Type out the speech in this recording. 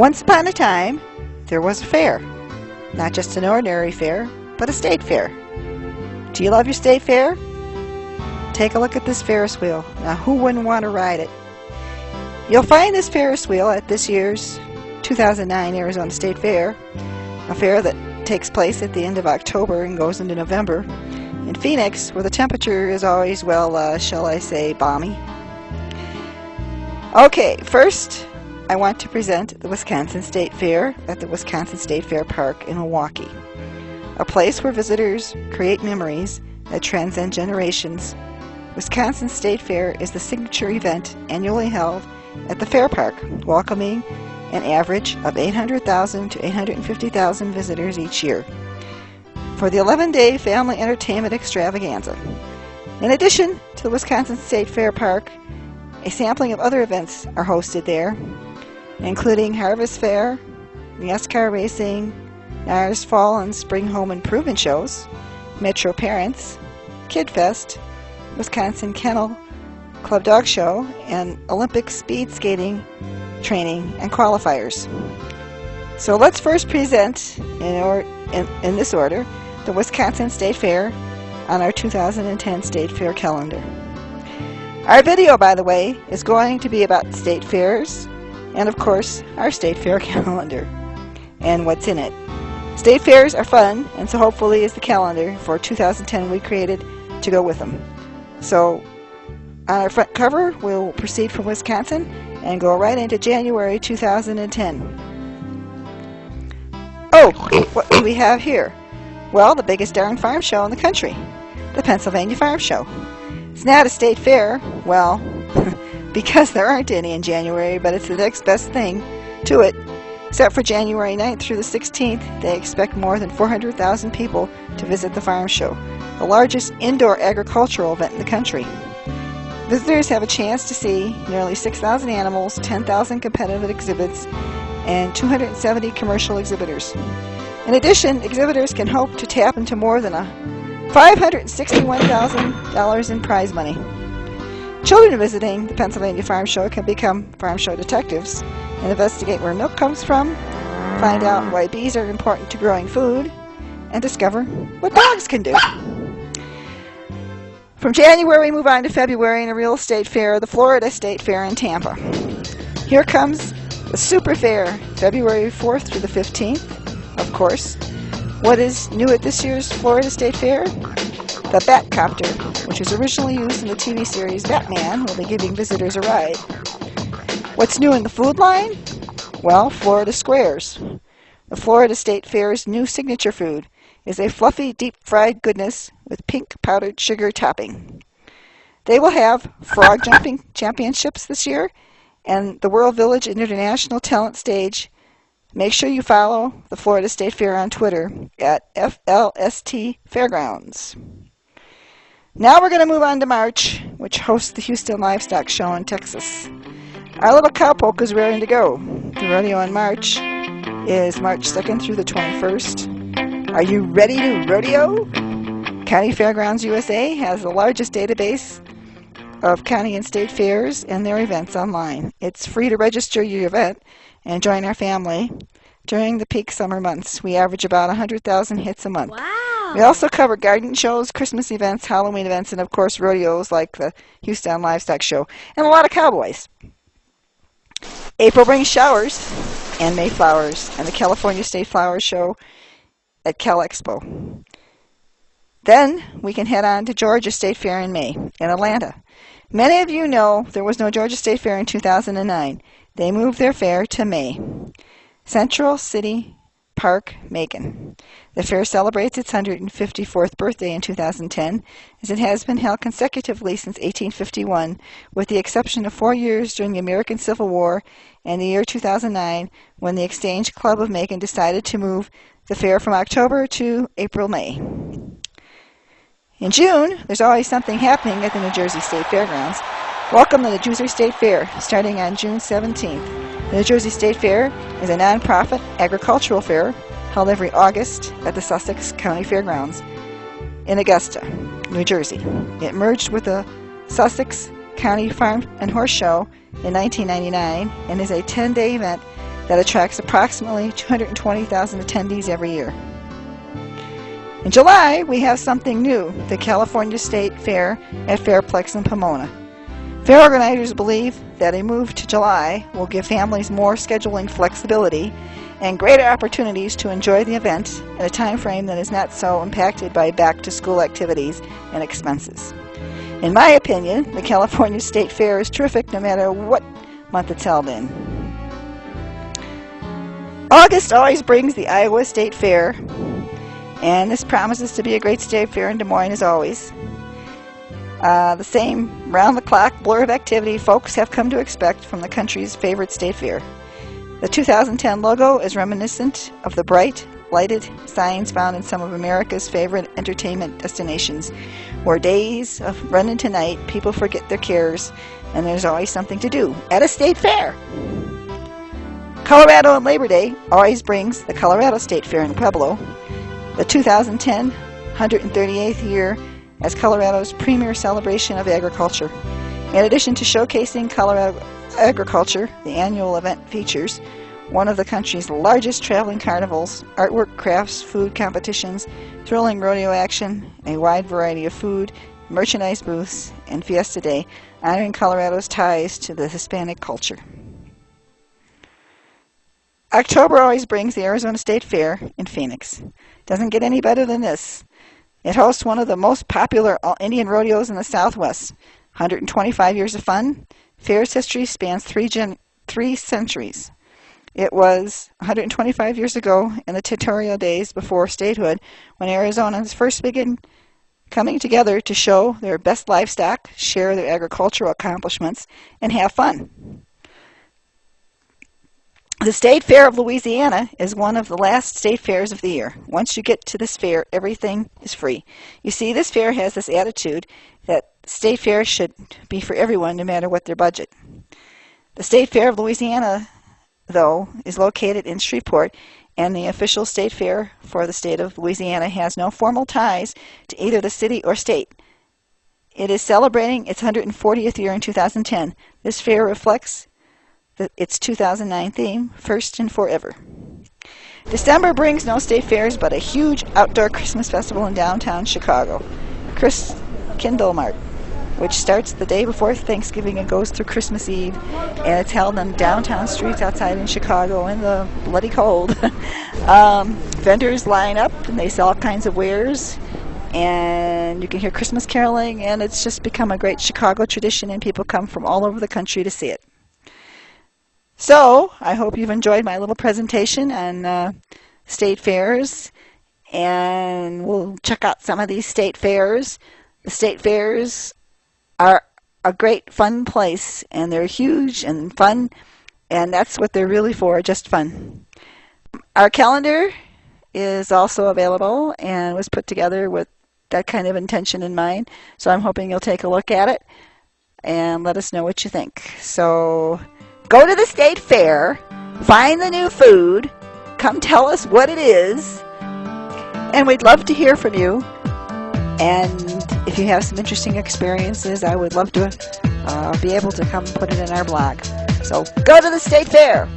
Once upon a time, there was a fair. Not just an ordinary fair, but a state fair. Do you love your state fair? Take a look at this Ferris wheel. Now, who wouldn't want to ride it? You'll find this Ferris wheel at this year's 2009 Arizona State Fair, a fair that takes place at the end of October and goes into November in Phoenix, where the temperature is always, well, shall I say, balmy. Okay, first I want to present the Wisconsin State Fair at the Wisconsin State Fair Park in Milwaukee, a place where visitors create memories that transcend generations. Wisconsin State Fair is the signature event annually held at the fair park, welcoming an average of 800,000 to 850,000 visitors each year for the 11-day family entertainment extravaganza. In addition to the Wisconsin State Fair Park, a sampling of other events are hosted there, including Harvest Fair, NASCAR racing, NARS Fall and Spring Home Improvement shows, Metro Parents, Kid Fest, Wisconsin Kennel Club Dog Show, and Olympic speed skating training and qualifiers. So let's first present, in this order, the Wisconsin State Fair on our 2010 State Fair calendar. Our video, by the way, is going to be about state fairs and, of course, our State Fair calendar and what's in it. State fairs are fun, and so hopefully is the calendar for 2010 we created to go with them. So on our front cover, we'll proceed from Wisconsin and go right into January 2010. Oh, what do we have here? Well, the biggest darn farm show in the country, the Pennsylvania Farm Show. It's not a state fair, well, because there aren't any in January, but it's the next best thing to it. Except for January 9th through the 16th, they expect more than 400,000 people to visit the farm show, the largest indoor agricultural event in the country. Visitors have a chance to see nearly 6,000 animals, 10,000 competitive exhibits, and 270 commercial exhibitors. In addition, exhibitors can hope to tap into more than $561,000 in prize money. Children visiting the Pennsylvania Farm Show can become farm show detectives and investigate where milk comes from, find out why bees are important to growing food, and discover what dogs can do. From January, we move on to February in a real estate fair, the Florida State Fair in Tampa. Here comes the Super Fair, February 4th through the 15th, of course. What is new at this year's Florida State Fair? The Batcopter, which was originally used in the TV series Batman, will be giving visitors a ride. What's new in the food line? Well, Florida Squares. The Florida State Fair's new signature food is a fluffy, deep-fried goodness with pink powdered sugar topping. They will have frog jumping championships this year and the World Village International Talent Stage. Make sure you follow the Florida State Fair on Twitter at FLST Now we're going to move on to March, which hosts the Houston Livestock Show in Texas. Our little cowpoke is raring to go. The rodeo in March is March 2nd through the 21st. Are you ready to rodeo? Countyfairgrounds USA has the largest database of county and state fairs and their events online. It's free to register your event and join our family during the peak summer months. We average about 100,000 hits a month. Wow. We also cover garden shows, Christmas events, Halloween events, and of course rodeos like the Houston Livestock Show, and a lot of cowboys. April brings showers and May flowers, and the California State Flower Show at Cal Expo. Then we can head on to Georgia State Fair in May in Atlanta. Many of you know there was no Georgia State Fair in 2009. They moved their fair to May. Central City Park, Macon. The fair celebrates its 154th birthday in 2010, as it has been held consecutively since 1851, with the exception of 4 years during the American Civil War and the year 2009, when the Exchange Club of Macon decided to move the fair from October to April-May. In June, there's always something happening at the New Jersey State Fairgrounds. Welcome to the New Jersey State Fair, starting on June 17th. The New Jersey State Fair is a non-profit agricultural fair held every August at the Sussex County Fairgrounds in Augusta, New Jersey. It merged with the Sussex County Farm and Horse Show in 1999 and is a 10-day event that attracts approximately 220,000 attendees every year. In July, we have something new, the California State Fair at Fairplex in Pomona. Fair organizers believe that a move to July will give families more scheduling flexibility and greater opportunities to enjoy the event in a time frame that is not so impacted by back-to-school activities and expenses. In my opinion, the California State Fair is terrific no matter what month it's held in. August always brings the Iowa State Fair, and this promises to be a great state fair in Des Moines as always. The same round-the-clock blur of activity folks have come to expect from the country's favorite state fair. The 2010 logo is reminiscent of the bright, lighted signs found in some of America's favorite entertainment destinations, where days of run into night, people forget their cares, and there's always something to do at a state fair. Colorado on Labor Day always brings the Colorado State Fair in Pueblo, the 2010 138th year as Colorado's premier celebration of agriculture. In addition to showcasing Colorado agriculture, the annual event features one of the country's largest traveling carnivals, artwork, crafts, food competitions, thrilling rodeo action, a wide variety of food, merchandise booths, and Fiesta Day, honoring Colorado's ties to the Hispanic culture. October always brings the Arizona State Fair in Phoenix. Doesn't get any better than this. It hosts one of the most popular Indian rodeos in the Southwest. 125 years of fun. Fair's history spans three centuries. It was 125 years ago in the territorial days before statehood when Arizonans first began coming together to show their best livestock, share their agricultural accomplishments, and have fun. The State Fair of Louisiana is one of the last state fairs of the year. Once you get to this fair, everything is free. You see, this fair has this attitude that state fairs should be for everyone no matter what their budget. The State Fair of Louisiana, though, is located in Shreveport, and the official state fair for the state of Louisiana has no formal ties to either the city or state. It is celebrating its 140th year in 2010. This fair reflects its 2009 theme, First and Forever. December brings no state fairs but a huge outdoor Christmas festival in downtown Chicago, Kindle Mart, which starts the day before Thanksgiving and goes through Christmas Eve, and it's held on downtown streets outside in Chicago in the bloody cold. Vendors line up and they sell all kinds of wares, and you can hear Christmas caroling, and it's just become a great Chicago tradition, and people come from all over the country to see it. So, I hope you've enjoyed my little presentation on state fairs, and we'll check out some of these state fairs. The state fairs are a great fun place, and they're huge and fun, and that's what they're really for, just fun. Our calendar is also available and was put together with that kind of intention in mind, so I'm hoping you'll take a look at it and let us know what you think. So go to the state fair, find the new food, come tell us what it is, and we'd love to hear from you. And if you have some interesting experiences, I would love to be able to come put it in our blog. So go to the state fair.